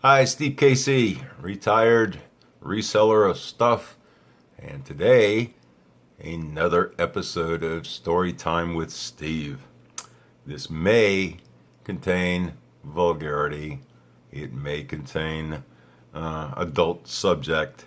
Hi, Steve Casey, retired reseller of stuff, and today another episode of Story Time with Steve. This may contain vulgarity, it may contain adult subject,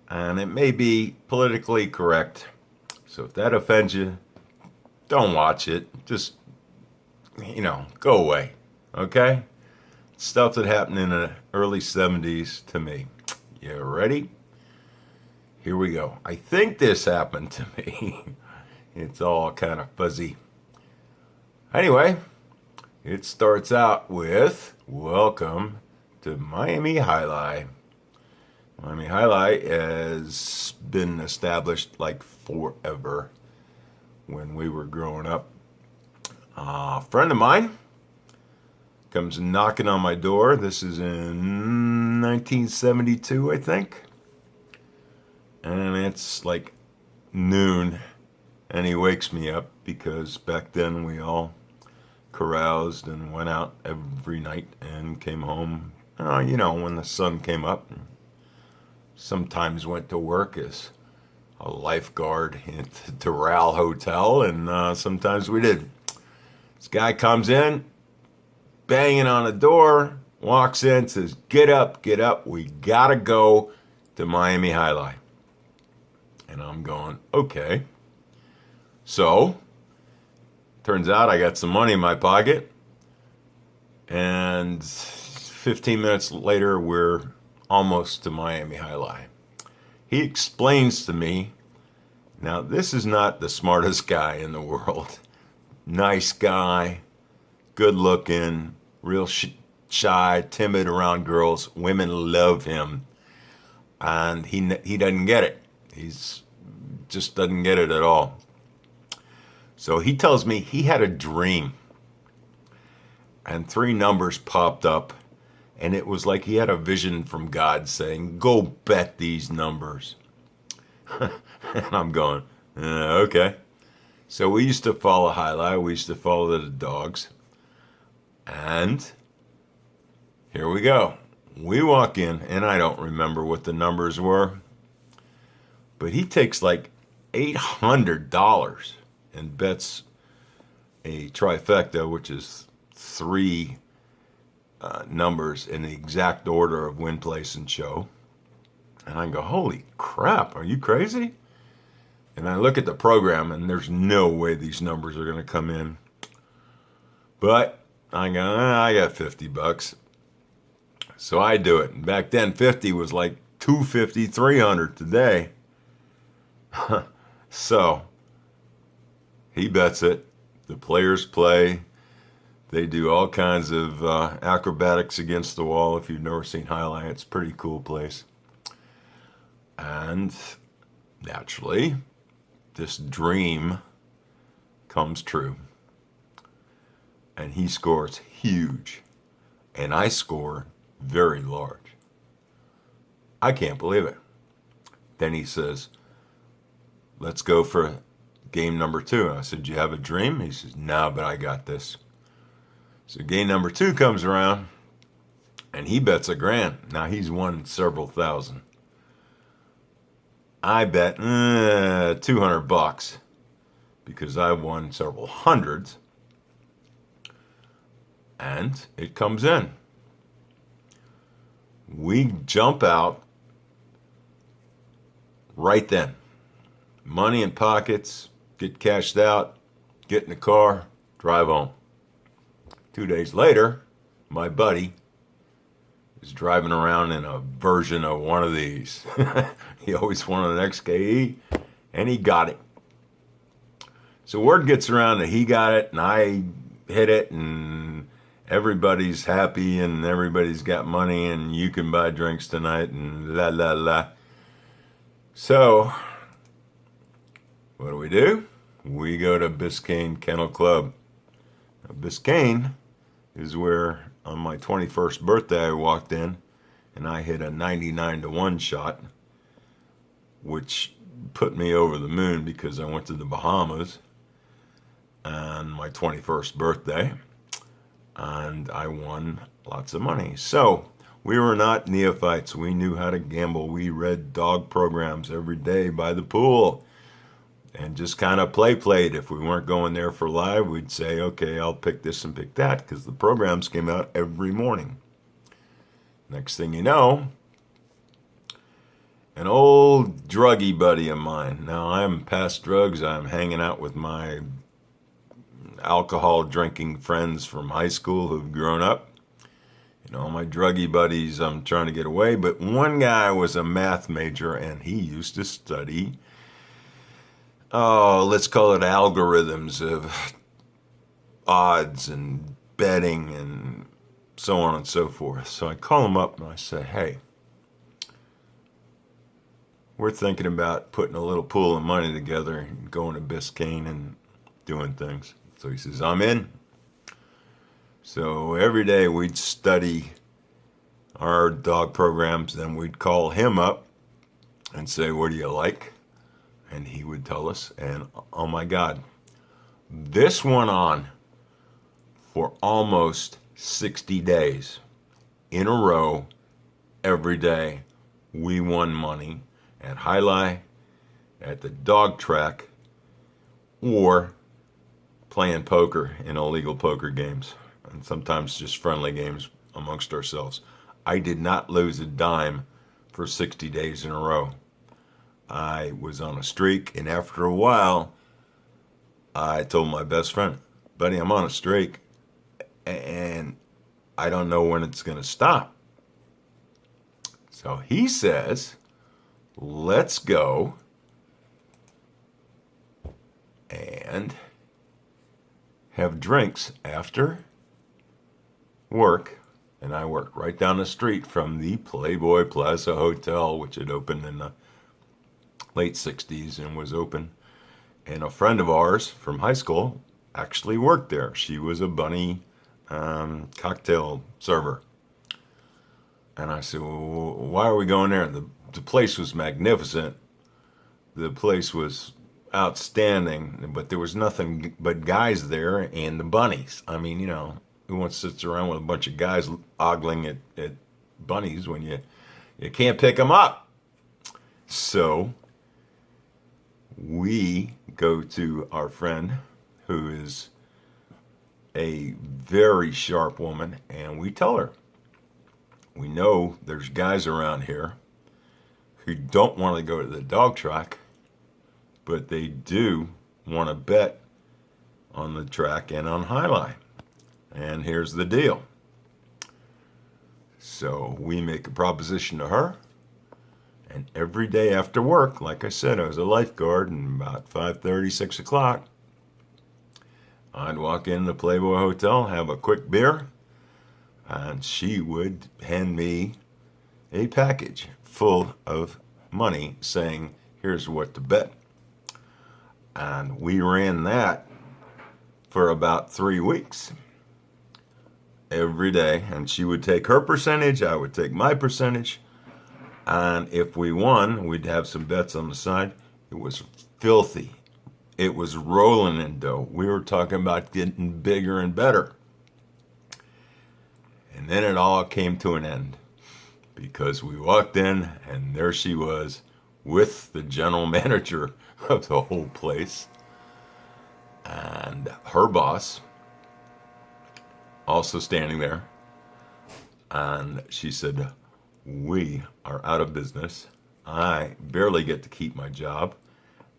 and it may be politically correct. So if that offends you, don't watch it. Just, go away, okay? Stuff that happened in the early 70s to me. You ready? Here we go. I think this happened to me. It's all kind of fuzzy. Anyway, it starts out with welcome to Miami High Life. Miami High Life has been established like forever. When we were growing up, a friend of mine comes knocking on my door. This is in 1972, I think. And it's like noon. And he wakes me up because back then we all caroused and went out every night and came home, when the sun came up. Sometimes went to work as a lifeguard at the Doral Hotel, and sometimes we did. This guy comes in, banging on the door, walks in, says, get up, we gotta go to Miami High Life. And I'm going, okay. So, turns out I got some money in my pocket, and 15 minutes later, we're almost to Miami High Life. He explains to me, now this is not the smartest guy in the world. Nice guy, good looking, real shy, timid around girls. Women love him. And he doesn't get it. He's just doesn't get it at all. So he tells me he had a dream. And 3 numbers popped up. And it was like he had a vision from God saying, go bet these numbers. And I'm going, okay. So we used to follow High Life. We used to follow the dogs. And here we go. We walk in, and I don't remember what the numbers were. But he takes like $800 and bets a trifecta, which is 3 numbers in the exact order of win, place, and show. And I go, holy crap, are you crazy? And I look at the program, and there's no way these numbers are going to come in. But I go, I got $50. So I do it. And back then, 50 was like 250, 300 today. So he bets it. The players play. They do all kinds of acrobatics against the wall. If you've never seen High Life, it's a pretty cool place. And naturally, this dream comes true. And he scores huge. And I score very large. I can't believe it. Then he says, let's go for game number 2. I said, do you have a dream? He says, no, but I got this. So game number 2 comes around, and he bets $1,000. Now he's won several thousand. I bet $200 because I won several hundreds, and it comes in. We jump out right then. Money in pockets, get cashed out, get in the car, drive home. 2 days later, my buddy is driving around in a version of one of these. He always wanted an XKE, and he got it. So word gets around that he got it, and I hit it, and everybody's happy, and everybody's got money, and you can buy drinks tonight, and la la la. So, what do? We go to Biscayne Kennel Club. Now, Biscayne is where on my 21st birthday I walked in and I hit a 99-1 shot, which put me over the moon because I went to the Bahamas on my 21st birthday and I won lots of money. So We were not neophytes. We knew how to gamble. We read dog programs every day by the pool and just kind of played. If we weren't going there for live, we'd say, okay, I'll pick this and pick that, because the programs came out every morning. Next thing you know, an old druggy buddy of mine. Now, I'm past drugs. I'm hanging out with my alcohol drinking friends from high school who've grown up. All my druggy buddies, I'm trying to get away. But one guy was a math major, and he used to study, let's call it algorithms of odds and betting and so on and so forth. So I call him up and I say, hey, we're thinking about putting a little pool of money together and going to Biscayne and doing things. So he says, I'm in. So every day we'd study our dog programs, then we'd call him up and say, what do you like? And he would tell us, and oh my God, this went on for almost 60 days in a row. Every day we won money at Jai Alai, at the dog track, or playing poker in illegal poker games, and sometimes just friendly games amongst ourselves. I did not lose a dime for 60 days in a row. I was on a streak, and after a while, I told my best friend, buddy, I'm on a streak, and I don't know when it's going to stop. So he says, let's go and have drinks after work. And I worked right down the street from the Playboy Plaza Hotel, which had opened in the late 60s and was open. And a friend of ours from high school actually worked there. She was a bunny cocktail server. And I said, well, why are we going there? The place was magnificent. The place was outstanding, but there was nothing but guys there and the bunnies. I mean, who wants to sit around with a bunch of guys ogling at bunnies when you can't pick them up? So we go to our friend, who is a very sharp woman, and we tell her, we know there's guys around here who don't want to go to the dog track, but they do want to bet on the track and on Jai Alai. And here's the deal. So we make a proposition to her, and every day after work, like I said, I was a lifeguard, and about 5:30, 6 o'clock, I'd walk in the Playboy Hotel, have a quick beer, and she would hand me a package full of money saying, here's what to bet. And we ran that for about 3 weeks. Every day, and she would take her percentage, I would take my percentage, and if we won, we'd have some bets on the side. It was filthy. It was rolling in dough. We were talking about getting bigger and better. And then it all came to an end, because we walked in, and there she was with the general manager of the whole place and her boss also standing there. And she said, we are out of business. I barely get to keep my job,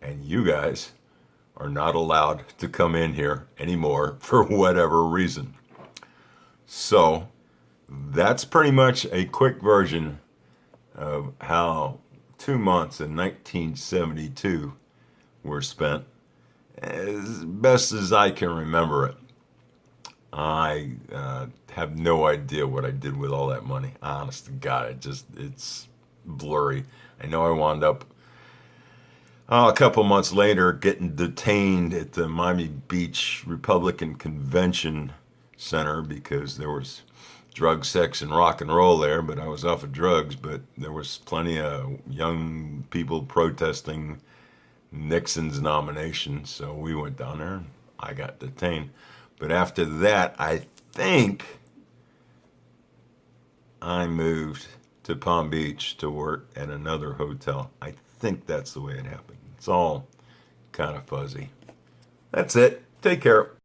and you guys are not allowed to come in here anymore for whatever reason. So that's pretty much a quick version of how 2 months in 1972 were spent, as best as I can remember it. I have no idea what I did with all that money. Honest to God, it's blurry. I know I wound up a couple months later getting detained at the Miami Beach Republican Convention Center because there was drug, sex, and rock and roll there, but I was off of drugs. But there was plenty of young people protesting Nixon's nomination, so we went down there and I got detained. But after that, I think I moved to Palm Beach to work at another hotel. I think that's the way it happened. It's all kind of fuzzy. That's it. Take care.